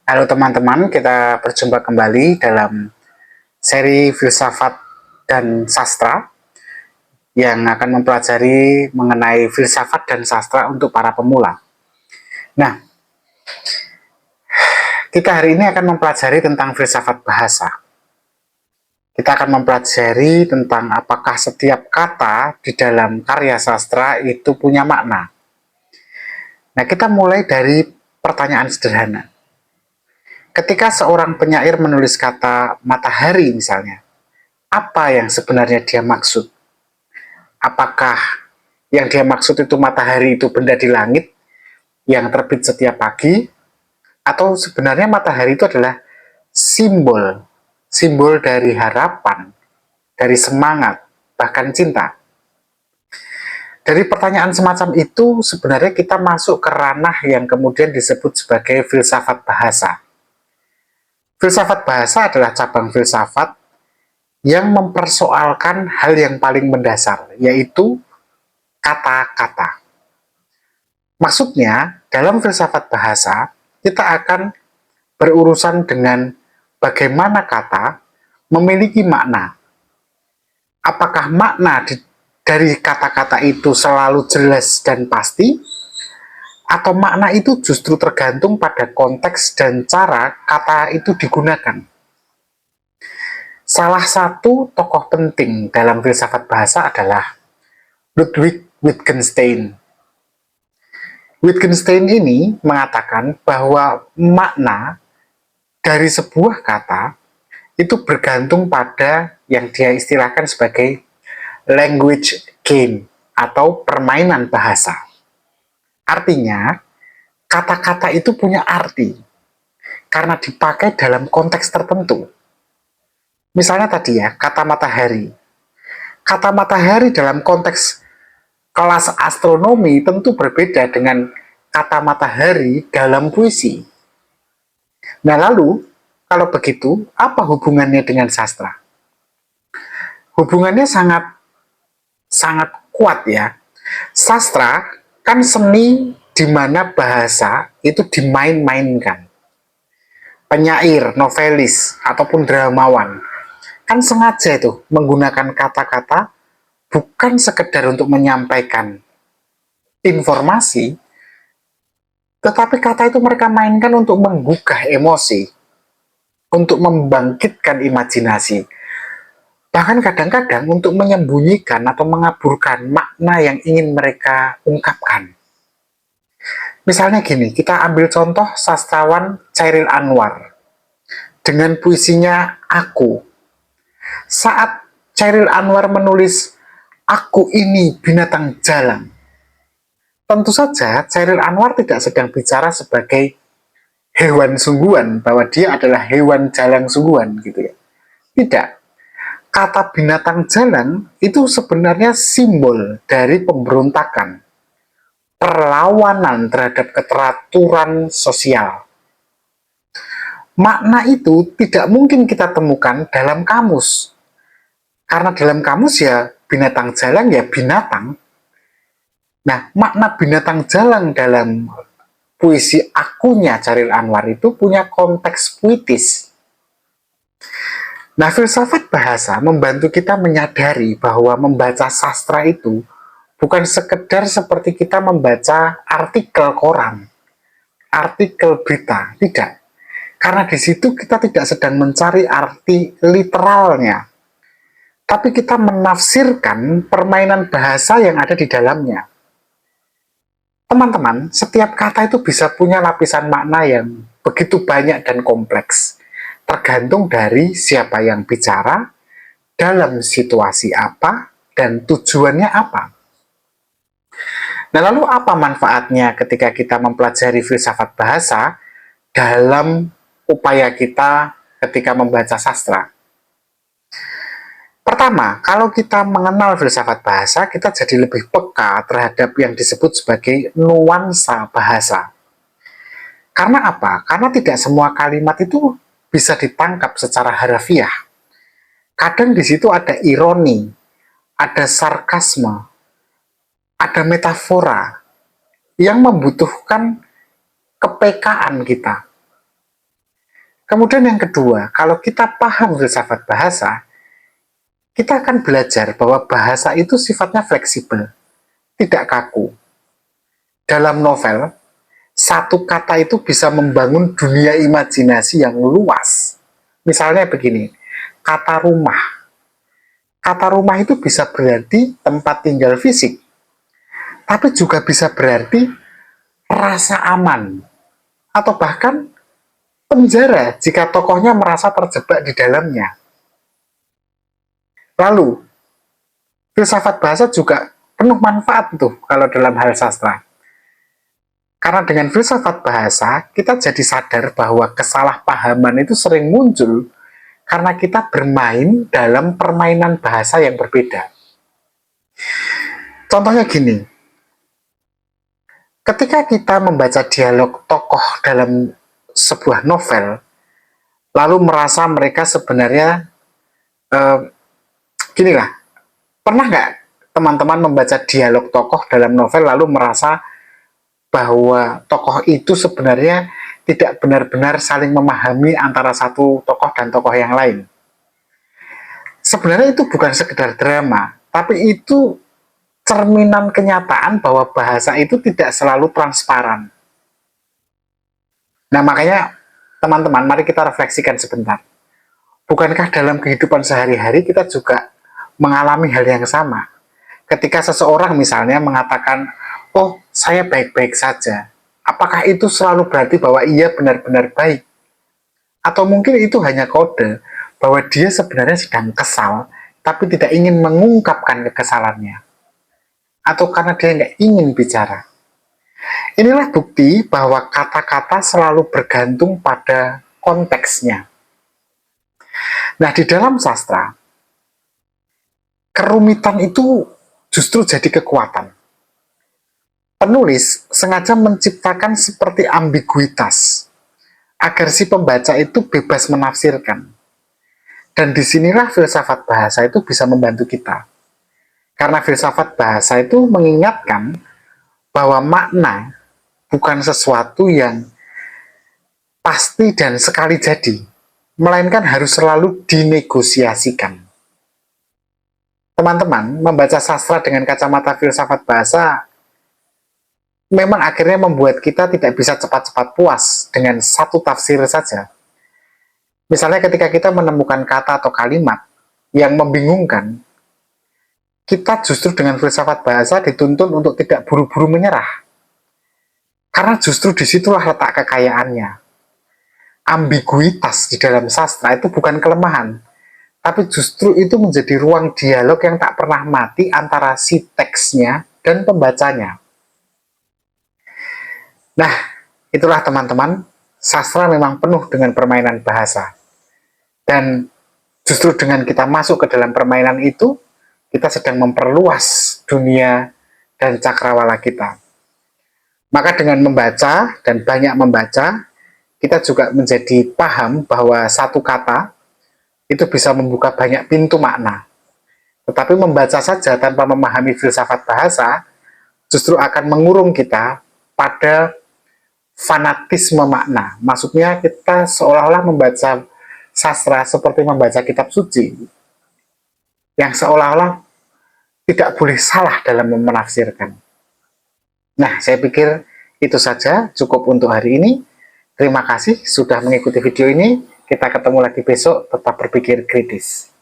Halo teman-teman, kita berjumpa kembali dalam seri filsafat dan sastra yang akan mempelajari mengenai filsafat dan sastra untuk para pemula. Nah, kita hari ini akan mempelajari tentang filsafat bahasa. Kita akan mempelajari tentang apakah setiap kata di dalam karya sastra itu punya makna. Nah, kita mulai dari pertanyaan sederhana. Ketika seorang penyair menulis kata matahari misalnya, apa yang sebenarnya dia maksud? Apakah yang dia maksud itu matahari itu benda di langit yang terbit setiap pagi, atau sebenarnya matahari itu adalah simbol, simbol dari harapan, dari semangat, bahkan cinta. Dari pertanyaan semacam itu sebenarnya kita masuk ke ranah yang kemudian disebut sebagai filsafat bahasa. Filsafat bahasa adalah cabang filsafat yang mempersoalkan hal yang paling mendasar, yaitu kata-kata. Maksudnya, dalam filsafat bahasa, kita akan berurusan dengan bagaimana kata memiliki makna. Apakah makna dari kata-kata itu selalu jelas dan pasti, atau makna itu justru tergantung pada konteks dan cara kata itu digunakan. Salah satu tokoh penting dalam filsafat bahasa adalah Ludwig Wittgenstein. Wittgenstein ini mengatakan bahwa makna dari sebuah kata itu bergantung pada yang dia istilahkan sebagai language game atau permainan bahasa. Artinya, kata-kata itu punya arti karena dipakai dalam konteks tertentu. Misalnya tadi ya, kata matahari. Kata matahari dalam konteks kelas astronomi tentu berbeda dengan kata matahari dalam puisi. Nah lalu, kalau begitu, apa hubungannya dengan sastra? Hubungannya sangat kuat ya. Sastra kan seni di mana bahasa itu dimain-mainkan. Penyair, novelis, ataupun dramawan kan sengaja itu menggunakan kata-kata bukan sekedar untuk menyampaikan informasi, tetapi kata itu mereka mainkan untuk menggugah emosi, untuk membangkitkan imajinasi, bahkan kadang-kadang untuk menyembunyikan atau mengaburkan makna yang ingin mereka ungkapkan. Misalnya gini, kita ambil contoh sastrawan Chairil Anwar dengan puisinya Aku. Saat Chairil Anwar menulis Aku ini binatang jalang, tentu saja Chairil Anwar tidak sedang bicara sebagai hewan sungguhan, bahwa dia adalah hewan jalang sungguhan gitu ya. Tidak. Kata binatang jalang itu sebenarnya simbol dari pemberontakan, perlawanan terhadap keteraturan sosial. Makna itu tidak mungkin kita temukan dalam kamus. Karena dalam kamus ya binatang jalang ya binatang. Nah, makna binatang jalang dalam puisi Akunya Chairil Anwar itu punya konteks puitis. Nah, filsafat bahasa membantu kita menyadari bahwa membaca sastra itu bukan sekedar seperti kita membaca artikel koran, artikel berita, tidak. Karena di situ kita tidak sedang mencari arti literalnya, tapi kita menafsirkan permainan bahasa yang ada di dalamnya. Teman-teman, setiap kata itu bisa punya lapisan makna yang begitu banyak dan kompleks, tergantung dari siapa yang bicara, dalam situasi apa, dan tujuannya apa. Nah, lalu apa manfaatnya ketika kita mempelajari filsafat bahasa dalam upaya kita ketika membaca sastra? Pertama, kalau kita mengenal filsafat bahasa, kita jadi lebih peka terhadap yang disebut sebagai nuansa bahasa. Karena apa? Karena tidak semua kalimat itu bisa ditangkap secara harafiah. Kadang di situ ada ironi, ada sarkasme, ada metafora yang membutuhkan kepekaan kita. Kemudian yang kedua, kalau kita paham filsafat bahasa, kita akan belajar bahwa bahasa itu sifatnya fleksibel, tidak kaku. Dalam novel, satu kata itu bisa membangun dunia imajinasi yang luas. Misalnya begini, kata rumah. Kata rumah itu bisa berarti tempat tinggal fisik, tapi juga bisa berarti rasa aman, atau bahkan penjara jika tokohnya merasa terjebak di dalamnya. Lalu, filsafat bahasa juga penuh manfaat tuh kalau dalam hal sastra. Karena dengan filsafat bahasa, kita jadi sadar bahwa kesalahpahaman itu sering muncul karena kita bermain dalam permainan bahasa yang berbeda. Contohnya gini, ketika kita membaca dialog tokoh dalam sebuah novel, lalu merasa mereka sebenarnya, gini lah, pernah nggak teman-teman membaca dialog tokoh dalam novel lalu merasa bahwa tokoh itu sebenarnya tidak benar-benar saling memahami antara satu tokoh dan tokoh yang lain? Sebenarnya itu bukan sekedar drama, tapi itu cerminan kenyataan bahwa bahasa itu tidak selalu transparan. Nah, makanya teman-teman, mari kita refleksikan sebentar. Bukankah dalam kehidupan sehari-hari kita juga mengalami hal yang sama? Ketika seseorang misalnya mengatakan, oh, saya baik-baik saja, apakah itu selalu berarti bahwa ia benar-benar baik? Atau mungkin itu hanya kode bahwa dia sebenarnya sedang kesal, tapi tidak ingin mengungkapkan kekesalannya. Atau karena dia nggak ingin bicara. Inilah bukti bahwa kata-kata selalu bergantung pada konteksnya. Nah, di dalam sastra, kerumitan itu justru jadi kekuatan. Penulis sengaja menciptakan seperti ambiguitas, agar si pembaca itu bebas menafsirkan. Dan disinilah filsafat bahasa itu bisa membantu kita. Karena filsafat bahasa itu mengingatkan bahwa makna bukan sesuatu yang pasti dan sekali jadi, melainkan harus selalu dinegosiasikan. Teman-teman, membaca sastra dengan kacamata filsafat bahasa memang akhirnya membuat kita tidak bisa cepat-cepat puas dengan satu tafsir saja. Misalnya ketika kita menemukan kata atau kalimat yang membingungkan, kita justru dengan filsafat bahasa dituntun untuk tidak buru-buru menyerah. Karena justru disitulah letak kekayaannya. Ambiguitas di dalam sastra itu bukan kelemahan, tapi justru itu menjadi ruang dialog yang tak pernah mati antara si teksnya dan pembacanya. Nah, itulah teman-teman, sastra memang penuh dengan permainan bahasa. Dan justru dengan kita masuk ke dalam permainan itu, kita sedang memperluas dunia dan cakrawala kita. Maka dengan membaca dan banyak membaca, kita juga menjadi paham bahwa satu kata itu bisa membuka banyak pintu makna. Tetapi membaca saja tanpa memahami filsafat bahasa, justru akan mengurung kita pada fanatisme makna. Maksudnya kita seolah-olah membaca sastra seperti membaca kitab suci, yang seolah-olah tidak boleh salah dalam menafsirkan. Nah, saya pikir itu saja cukup untuk hari ini. Terima kasih sudah mengikuti video ini. Kita ketemu lagi besok, tetap berpikir kritis.